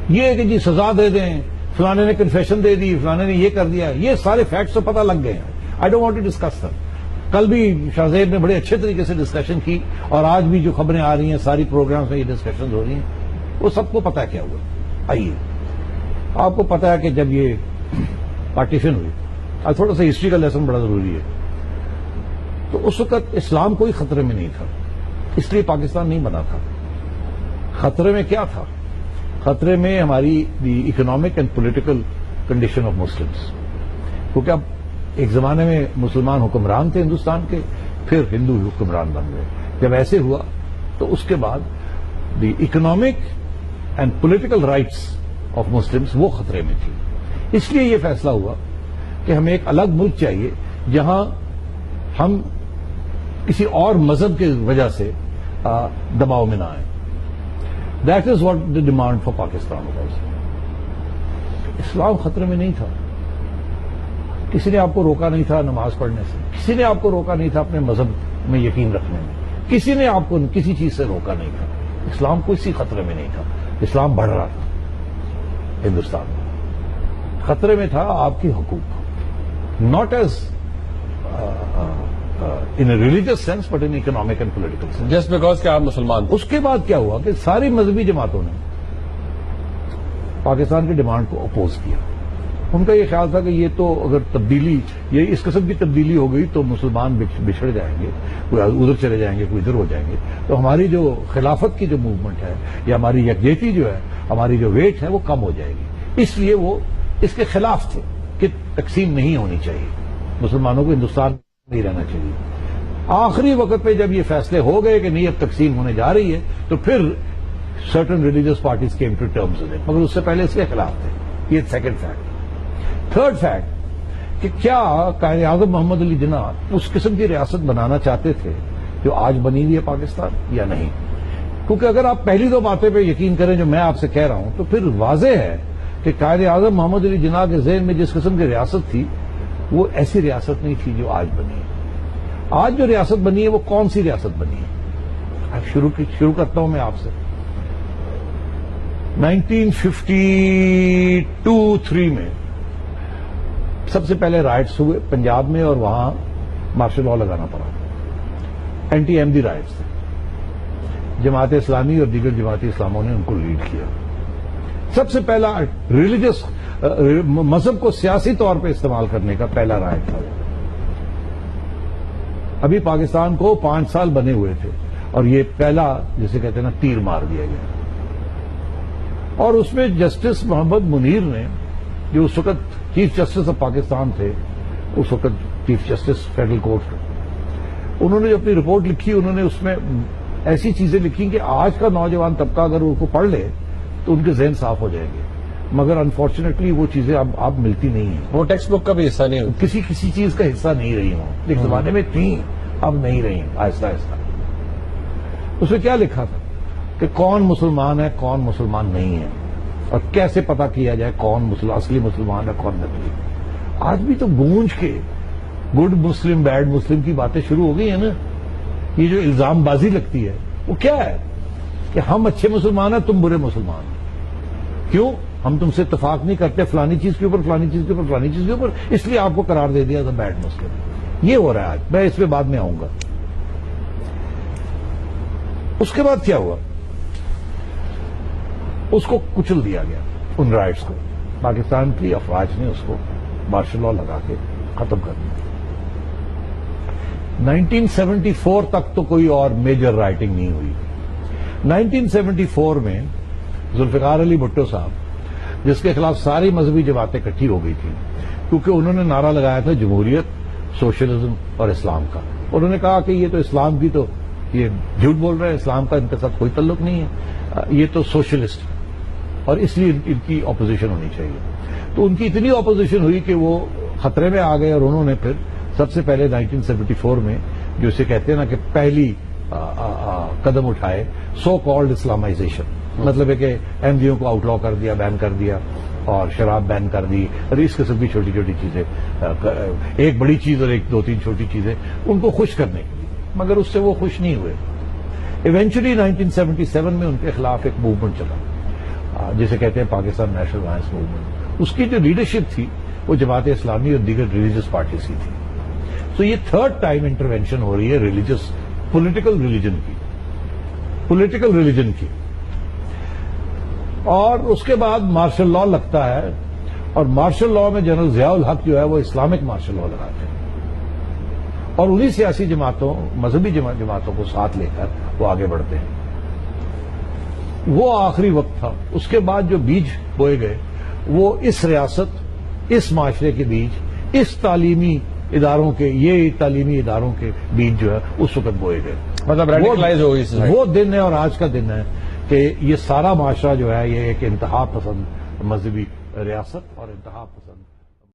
یہ ہے کہ جی سزا دے دیں، فلانے نے کنفیشن دے دی، فلانے نے یہ کر دیا، یہ سارے فیکٹس تو پتہ لگ گئے ہیں. I don't want to discuss them. کل بھی شاہ زیب نے بڑے اچھے طریقے سے ڈسکشن کی، اور آج بھی جو خبریں آ رہی ہیں ساری پروگرامز میں یہ ڈسکشن ہو رہی ہیں، وہ سب کو پتا ہے کیا ہوا. آئیے آپ کو پتا ہے کہ جب یہ پارٹیشن ہوئی، آج تھوڑا سا ہسٹری کا لیسن بڑا ضروری ہے، تو اس وقت اسلام کوئی خطرے میں نہیں تھا، اس لیے پاکستان نہیں بنا تھا. خطرے میں کیا تھا؟ خطرے میں ہماری the economic and political condition of Muslims, کیونکہ اب ایک زمانے میں مسلمان حکمران تھے ہندوستان کے، پھر ہندو حکمران بن گئے. جب ایسے ہوا تو اس کے بعد the economic and political rights of Muslims وہ خطرے میں تھی. اس لیے یہ فیصلہ ہوا کہ ہمیں ایک الگ ملک چاہیے جہاں ہم کسی اور مذہب کی وجہ سے دباؤ میں نہ آئیں. That is what the demand for Pakistan was. اسلام خطرے میں نہیں تھا، کسی نے آپ کو روکا نہیں تھا نماز پڑھنے سے، کسی نے آپ کو روکا نہیں تھا اپنے مذہب میں یقین رکھنے میں، کسی نے آپ کو کسی چیز سے روکا نہیں تھا. اسلام کسی خطرے میں نہیں تھا. اسلام بڑھ رہا تھا ہندوستان میں. خطرے میں تھا آپ کی حقوق، not as in a religious sense but in economic and political sense, just because کہ آپ مسلمان تھے. اس کے بعد کیا ہوا کہ ساری مذہبی جماعتوں نے پاکستان کی ڈیمانڈ کو اپوز کیا. ان کا یہ خیال تھا کہ یہ تو اگر تبدیلی، یہ اس قسم کی تبدیلی ہو گئی تو مسلمان بچھڑ جائیں گے، کوئی ادھر چلے جائیں گے، کوئی ادھر ہو جائیں گے. تو ہماری جو خلافت کی جو موومنٹ ہے یا ہماری یکجہتی جو ہے، ہماری جو ویٹ ہے وہ کم ہو جائے گی. اس لیے وہ اس کے خلاف تھے کہ تقسیم نہیں ہونی چاہیے، مسلمانوں کو ہندوستان نہیں رہنا چاہیے. آخری وقت پہ جب یہ فیصلے ہو گئے کہ نہیں اب تقسیم ہونے جا رہی ہے، تو پھر certain religious parties came to terms with it, مگر اس سے پہلے اس کے خلاف تھے. یہ سیکنڈ فیکٹ. تھرڈ فیکٹ کہ کیا قائد اعظم محمد علی جناح اس قسم کی ریاست بنانا چاہتے تھے جو آج بنی ہوئی ہے پاکستان، یا نہیں. کیونکہ اگر آپ پہلی دو باتیں پہ یقین کریں جو میں آپ سے کہہ رہا ہوں، تو پھر واضح ہے کہ قائد اعظم محمد علی جناح کے ذہن میں جس قسم کی ریاست تھی وہ ایسی ریاست نہیں تھی جو آج بنی ہے. آج جو ریاست بنی ہے وہ کون سی ریاست بنی ہے؟ شروع کرتا ہوں میں آپ سے. 1952-3 میں سب سے پہلے رائٹس ہوئے پنجاب میں، اور وہاں مارشل لا لگانا پڑا. اینٹی احمدی رائٹس تھے. جماعت اسلامی اور دیگر جماعتی اسلاموں نے ان کو لیڈ کیا. سب سے پہلا ریلیجس مذہب کو سیاسی طور پہ استعمال کرنے کا پہلا رائٹ تھا. ابھی پاکستان کو 5 سال بنے ہوئے تھے اور یہ پہلا جسے کہتے ہیں نا تیر مار دیا گیا. اور اس میں جسٹس محمد منیر نے، جو اس وقت چیف جسٹس آف پاکستان تھے، اس وقت چیف جسٹس فیڈرل کورٹ، انہوں نے جو اپنی رپورٹ لکھی انہوں نے اس میں ایسی چیزیں لکھی کہ آج کا نوجوان طبقہ اگر ان کو پڑھ لے تو ان کے ذہن صاف ہو جائیں گے. مگر انفارچونیٹلی وہ چیزیں اب ملتی نہیں ہیں. وہ ٹیکسٹ بک کا بھی حصہ نہیں ہوتی، کسی چیز کا حصہ نہیں رہی ہوں. ایک زمانے میں تھیں، اب نہیں رہی آہستہ آہستہ. اس میں کیا لکھا تھا کہ کون مسلمان ہے کون مسلمان نہیں ہے، اور کیسے پتا کیا جائے کون اصلی مسلمان ہے کون نقلی. آج بھی تو گونج کے گڈ مسلم بیڈ مسلم کی باتیں شروع ہو گئی ہیں نا. یہ جو الزام بازی لگتی ہے وہ کیا ہے کہ ہم اچھے مسلمان ہیں تم برے مسلمان ہیں. کیوں؟ ہم تم سے اتفاق نہیں کرتے فلانی چیز کے اوپر، فلانی چیز کے اوپر، فلانی چیز کے اوپر، اس لیے آپ کو قرار دے دیا تھا بیڈ مسلم. یہ ہو رہا ہے آج. میں اس پہ بعد میں آؤں گا. اس کے بعد کیا ہوا؟ اس کو کچل دیا گیا، ان رائٹس کو. پاکستان کی افواج نے اس کو مارشل لا لگا کے ختم کر دیا. 1974 تک تو کوئی اور میجر رائٹنگ نہیں ہوئی. 1974 میں ذوالفقار علی بھٹو صاحب، جس کے خلاف ساری مذہبی جماعتیں اکٹھی ہو گئی تھیں، کیونکہ انہوں نے نعرہ لگایا تھا جمہوریت، سوشلزم اور اسلام کا. انہوں نے کہا کہ یہ تو اسلام کی تو یہ جھوٹ بول رہے ہیں، اسلام کا ان کے ساتھ کوئی تعلق نہیں ہے، یہ تو سوشلسٹ ہے اور اس لیے ان کی اپوزیشن ہونی چاہیے. تو ان کی اتنی اپوزیشن ہوئی کہ وہ خطرے میں آ گئے، اور انہوں نے پھر سب سے پہلے 1974 میں جو اسے کہتے ہیں نا کہ پہلی قدم اٹھائے، سو کالڈ اسلامائزیشن. مطلب ہے کہ احمدیوں کو آؤٹ لا کر دیا، بین کر دیا، اور شراب بین کر دی، اور اس قسم کی چھوٹی چھوٹی چیزیں، ایک بڑی چیز اور ایک دو تین چھوٹی چیزیں ان کو خوش کرنے کے لیے. مگر اس سے وہ خوش نہیں ہوئے. ایونچولی 1977 میں ان کے خلاف ایک موومنٹ چلا. جسے کہتے ہیں پاکستان نیشنل الائنس موومنٹ، اس کی جو لیڈرشپ تھی وہ جماعت اسلامی اور دیگر ریلیجس پارٹیز کی تھی. تو یہ تھرڈ ٹائم انٹروینشن ہو رہی ہے ریلیجس پولیٹیکل ریلیجن کی. اور اس کے بعد مارشل لا لگتا ہے، اور مارشل لا میں جنرل ضیاء الحق جو ہے وہ اسلامک مارشل لا لگاتے ہیں، اور انہی سیاسی جماعتوں، مذہبی جماعتوں کو ساتھ لے کر وہ آگے بڑھتے ہیں. وہ آخری وقت تھا. اس کے بعد جو بیج بوئے گئے وہ اس ریاست، اس معاشرے کے بیج، اس تعلیمی اداروں کے بیج جو ہے اس وقت بوئے گئے. مطلب ریڈیکلائز ہو گئی. وہ دن ہے اور آج کا دن ہے کہ یہ سارا معاشرہ جو ہے یہ ایک انتہا پسند مذہبی ریاست اور انتہا پسند